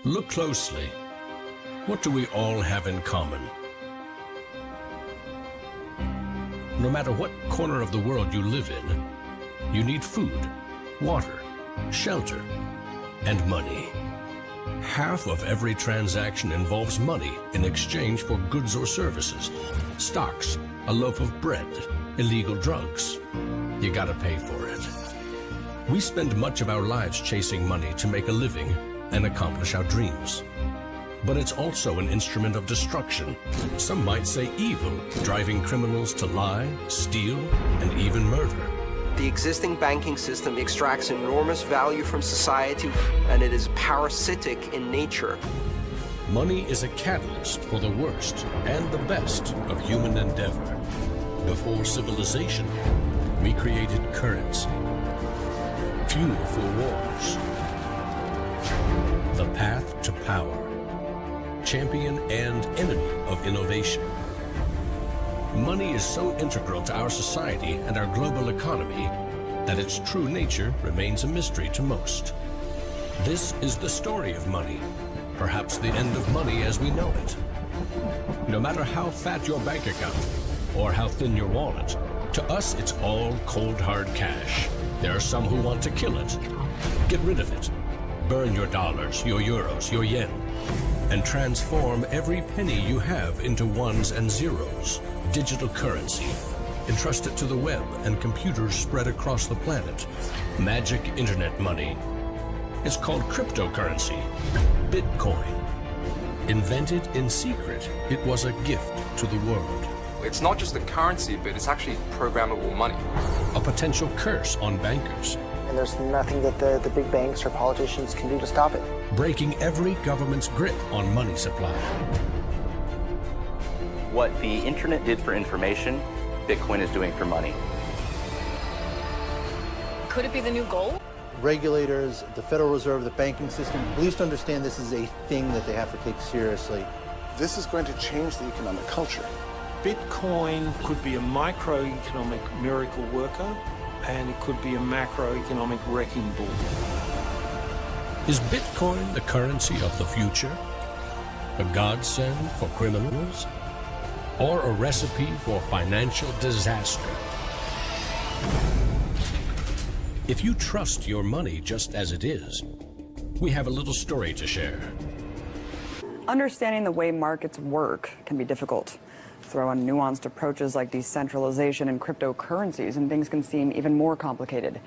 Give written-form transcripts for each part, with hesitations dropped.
Look closely. What do we all have in common? No matter what corner of the world you live in, you need food, water, shelter, and money. Half of every transaction involves money in exchange for goods or services, stocks, a loaf of bread, illegal drugs. You gotta pay for it. We spend much of our lives chasing money to make a living and accomplish our dreams. But it's also an instrument of destruction. Some might say evil, driving criminals to lie, steal, and even murder. The existing banking system extracts enormous value from society, and it is parasitic in nature. Money is a catalyst for the worst and the best of human endeavor. Before civilization, we created currency, fuel for wars, the path to power, champion and enemy of innovation. Money is so integral to our society and our global economy that its true nature remains a mystery to most. This is the story of money, perhaps the end of money as we know it. No matter how fat your bank account or how thin your wallet, to us it's all cold hard cash. There are some who want to kill it. Get rid of it. Burn your dollars, your euros, your yen, and transform every penny you have into ones and zeros. Digital currency. Entrust it to the web and computers spread across the planet. Magic internet money. It's called cryptocurrency. Bitcoin. Invented in secret, it was a gift to the world. It's not just a currency, but it's actually programmable money. A potential curse on bankers. And there's nothing that the big banks or politicians can do to stop it. Breaking every government's grip on money supply. What the internet did for information, Bitcoin is doing for money. Could it be the new gold? Regulators, the Federal Reserve, the banking system, at least understand this is a thing that they have to take seriously. This is going to change the economic culture. Bitcoin could be a microeconomic miracle worker, and it could be a macroeconomic wrecking ball. Is Bitcoin the currency of the future? A godsend for criminals? Or a recipe for financial disaster? If you trust your money just as it is, we have a little story to share. Understanding the way markets work can be difficult. Throw on nuanced approaches like decentralization and cryptocurrencies, and things can seem even more complicated.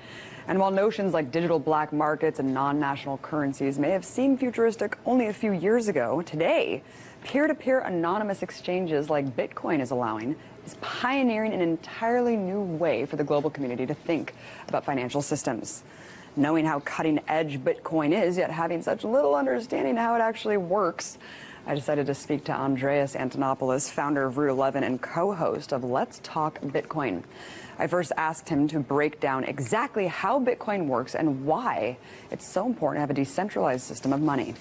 And while notions like digital black markets and non-national currencies may have seemed futuristic only a few years ago, today, peer-to-peer anonymous exchanges like Bitcoin is allowing is pioneering an entirely new way for the global community to think about financial systems. Knowing how cutting-edge Bitcoin is, yet having such little understanding how it actually works, I decided to speak to Andreas Antonopoulos, founder of Root 11 and co-host of Let's Talk Bitcoin. I first asked him to break down exactly how Bitcoin works and why it's so important to have a decentralized system of money.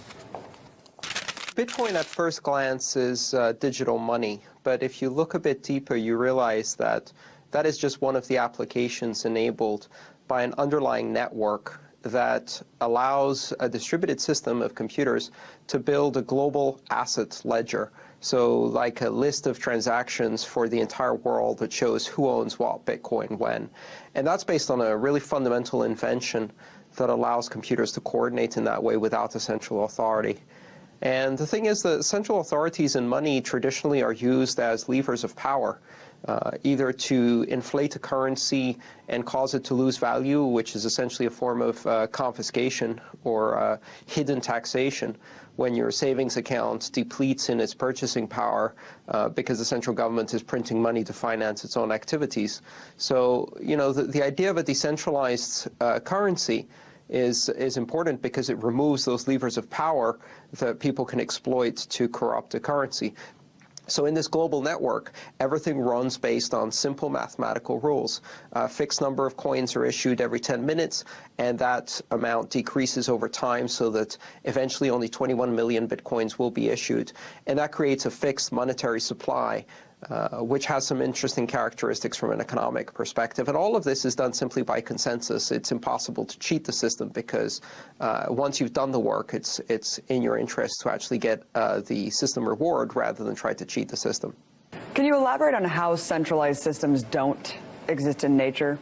Bitcoin at first glance is digital money, but if you look a bit deeper, you realize that that is just one of the applications enabled by an underlying network that allows a distributed system of computers to build a global asset ledger. So like a list of transactions for the entire world that shows who owns what Bitcoin when. And that's based on a really fundamental invention that allows computers to coordinate in that way without a central authority. And the thing is that central authorities in money traditionally are used as levers of power, either to inflate a currency and cause it to lose value, which is essentially a form of confiscation or hidden taxation, when your savings account depletes in its purchasing power because the central government is printing money to finance its own activities. So, you know, the idea of a decentralized currency is important because it removes those levers of power that people can exploit to corrupt a currency. So in this global network, everything runs based on simple mathematical rules. A fixed number of coins are issued every 10 minutes, and that amount decreases over time so that eventually only 21 million bitcoins will be issued. And that creates a fixed monetary supply which has some interesting characteristics from an economic perspective. And all of this is done simply by consensus. It's impossible to cheat the system because once you've done the work, it's in your interest to actually get the system reward rather than try to cheat the system. Can you elaborate on how centralized systems don't exist in nature?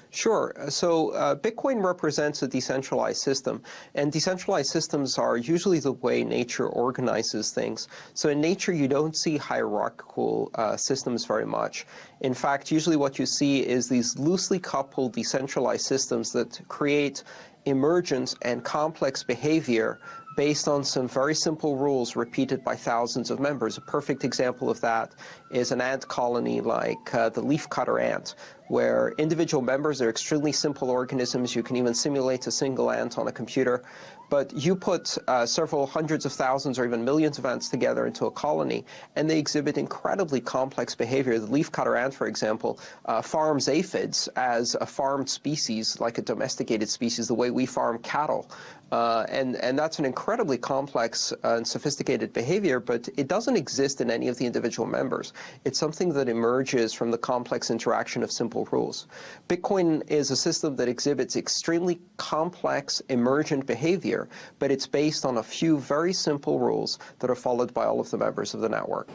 Sure. So Bitcoin represents a decentralized system, and decentralized systems are usually the way nature organizes things. So in nature, you don't see hierarchical systems very much. In fact, usually what you see is these loosely coupled decentralized systems that create emergent and complex behavior based on some very simple rules repeated by thousands of members. A perfect example of that is an ant colony like the leafcutter ant, where individual members are extremely simple organisms. You can even simulate a single ant on a computer. But you put several hundreds of thousands or even millions of ants together into a colony, and they exhibit incredibly complex behavior. The leafcutter ant, for example, farms aphids as a farmed species, like a domesticated species, the way we farm cattle. And that's an incredibly complex and sophisticated behavior, but it doesn't exist in any of the individual members. It's something that emerges from the complex interaction of simple rules. Bitcoin is a system that exhibits extremely complex emergent behavior, but it's based on a few very simple rules that are followed by all of the members of the network.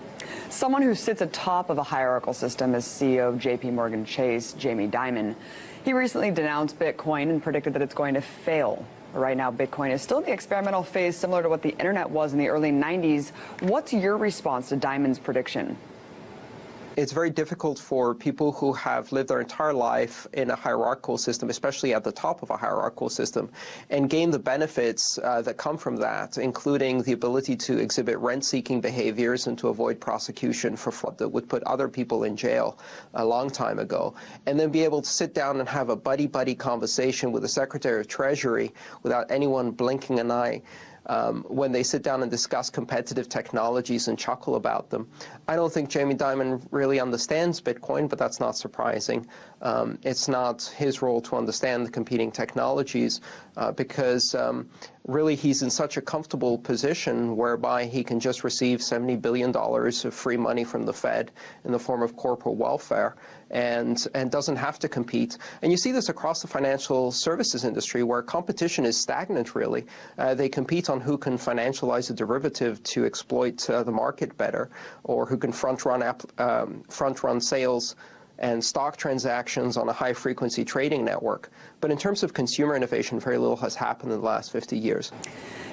Someone who sits atop of a hierarchical system is CEO of JP Morgan Chase, Jamie Dimon. He recently denounced Bitcoin and predicted that it's going to fail. Right now, Bitcoin is still in the experimental phase, similar to what the internet was in the early 90s. What's your response to Dimon's prediction? It's very difficult for people who have lived their entire life in a hierarchical system, especially at the top of a hierarchical system, and gain the benefits that come from that, including the ability to exhibit rent-seeking behaviors and to avoid prosecution for fraud that would put other people in jail a long time ago, and then be able to sit down and have a buddy-buddy conversation with the Secretary of Treasury without anyone blinking an eye. When they sit down and discuss competitive technologies and chuckle about them. I don't think Jamie Dimon really understands Bitcoin, but that's not surprising. It's not his role to understand the competing technologies because really he's in such a comfortable position whereby he can just receive $70 billion of free money from the Fed in the form of corporate welfare and doesn't have to compete. And you see this across the financial services industry where competition is stagnant, really. They compete on who can financialize a derivative to exploit the market better, or who can front-run sales and stock transactions on a high-frequency trading network. But in terms of consumer innovation, very little has happened in the last 50 years.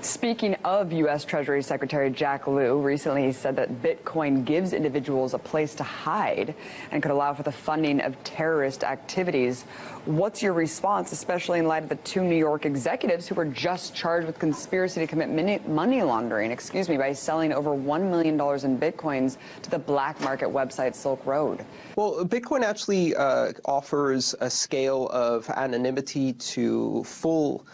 Speaking of U.S. Treasury Secretary Jack Lew, recently he said that Bitcoin gives individuals a place to hide and could allow for the funding of terrorist activities. What's your response, especially in light of the two New York executives who were just charged with conspiracy to commit money laundering, by selling over $1 million in Bitcoins to the black market website Silk Road? Well, Bitcoin actually offers a scale of anonymity to full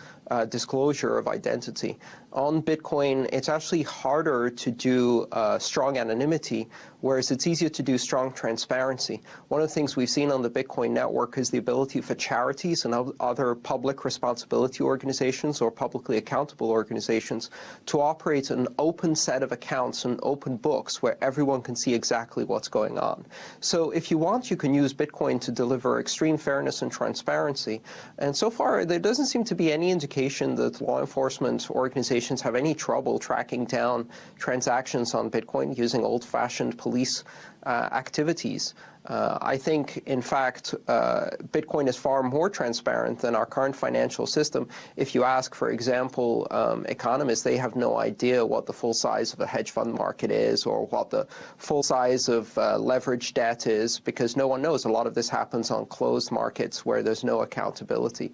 disclosure of identity. On Bitcoin, it's actually harder to do strong anonymity, whereas it's easier to do strong transparency. One of the things we've seen on the Bitcoin network is the ability for charities and other public responsibility organizations or publicly accountable organizations to operate an open set of accounts and open books where everyone can see exactly what's going on. So if you want, you can use Bitcoin to deliver extreme fairness and transparency. And so far, there doesn't seem to be any indication that law enforcement organizations have any trouble tracking down transactions on Bitcoin using old-fashioned police activities. I think, in fact, Bitcoin is far more transparent than our current financial system. If you ask, for example, economists, they have no idea what the full size of a hedge fund market is or what the full size of leveraged debt is, because no one knows. A lot of this happens on closed markets where there's no accountability.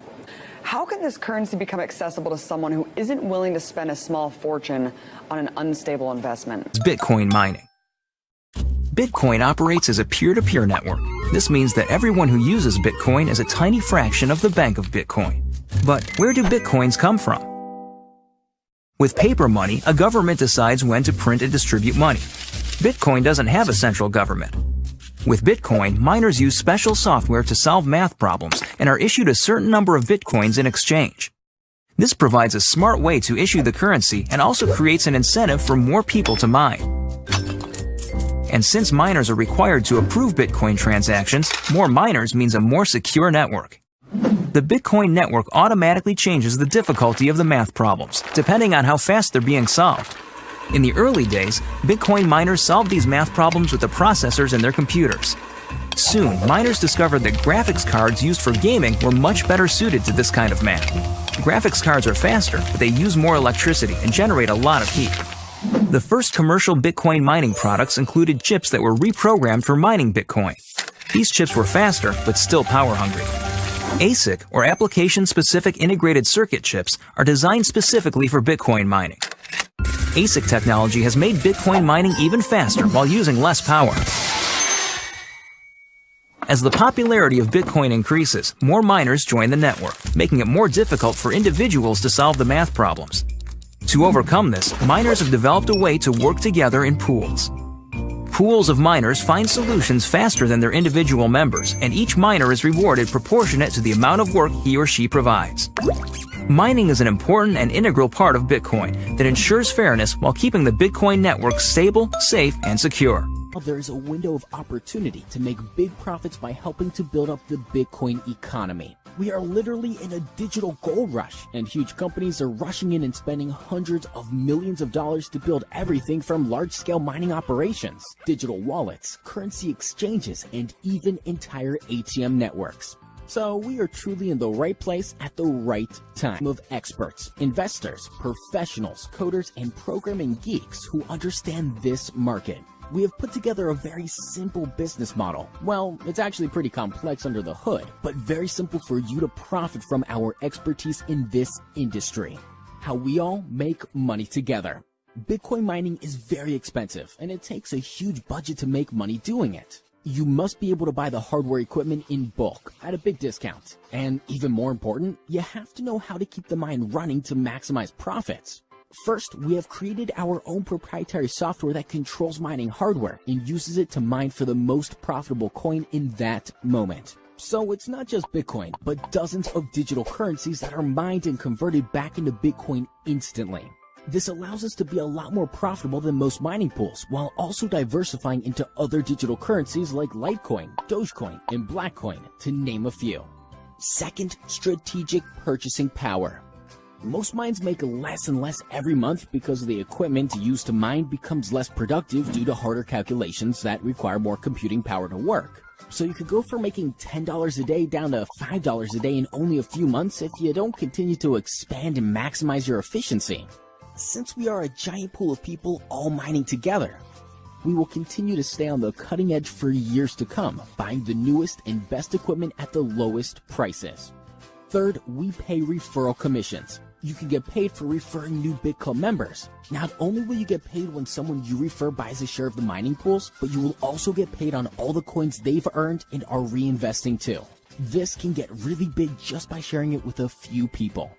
How can this currency become accessible to someone who isn't willing to spend a small fortune on an unstable investment? Bitcoin mining. Bitcoin operates as a peer-to-peer network. This means that everyone who uses Bitcoin is a tiny fraction of the bank of Bitcoin. But where do Bitcoins come from? With paper money, a government decides when to print and distribute money. Bitcoin doesn't have a central government. With Bitcoin, miners use special software to solve math problems and are issued a certain number of Bitcoins in exchange. This provides a smart way to issue the currency and also creates an incentive for more people to mine. And since miners are required to approve Bitcoin transactions, more miners means a more secure network. The Bitcoin network automatically changes the difficulty of the math problems, depending on how fast they're being solved. In the early days, Bitcoin miners solved these math problems with the processors in their computers. Soon, miners discovered that graphics cards used for gaming were much better suited to this kind of math. Graphics cards are faster, but they use more electricity and generate a lot of heat. The first commercial Bitcoin mining products included chips that were reprogrammed for mining Bitcoin. These chips were faster, but still power-hungry. ASIC, or Application-Specific Integrated Circuit chips, are designed specifically for Bitcoin mining. ASIC technology has made Bitcoin mining even faster while using less power. As the popularity of Bitcoin increases, more miners join the network, making it more difficult for individuals to solve the math problems. To overcome this, miners have developed a way to work together in pools. Pools of miners find solutions faster than their individual members, and each miner is rewarded proportionate to the amount of work he or she provides. Mining is an important and integral part of Bitcoin that ensures fairness while keeping the Bitcoin network stable, safe, and secure. There is a window of opportunity to make big profits by helping to build up the Bitcoin economy. We are literally in a digital gold rush, and huge companies are rushing in and spending hundreds of millions of dollars to build everything from large-scale mining operations, digital wallets, currency exchanges, and even entire ATM networks. So we are truly in the right place at the right time of experts, investors, professionals, coders, and programming geeks who understand this market. We have put together a very simple business model. Well, it's actually pretty complex under the hood, but very simple for you to profit from our expertise in this industry. How we all make money together. Bitcoin mining is very expensive, and it takes a huge budget to make money doing it. You must be able to buy the hardware equipment in bulk at a big discount. And even more important, you have to know how to keep the mine running to maximize profits. First, we have created our own proprietary software that controls mining hardware and uses it to mine for the most profitable coin in that moment. So it's not just Bitcoin, but dozens of digital currencies that are mined and converted back into Bitcoin instantly. This allows us to be a lot more profitable than most mining pools, while also diversifying into other digital currencies like Litecoin, Dogecoin, and Blackcoin, to name a few. Second, strategic purchasing power. Most mines make less and less every month because the equipment used to mine becomes less productive due to harder calculations that require more computing power to work. So you could go from making $10 a day down to $5 a day in only a few months if you don't continue to expand and maximize your efficiency. Since we are a giant pool of people all mining together, we will continue to stay on the cutting edge for years to come, buying the newest and best equipment at the lowest prices. Third, we pay referral commissions. You can get paid for referring new BitClub Club members. Not only will you get paid when someone you refer buys a share of the mining pools, but you will also get paid on all the coins they've earned and are reinvesting too. This can get really big just by sharing it with a few people.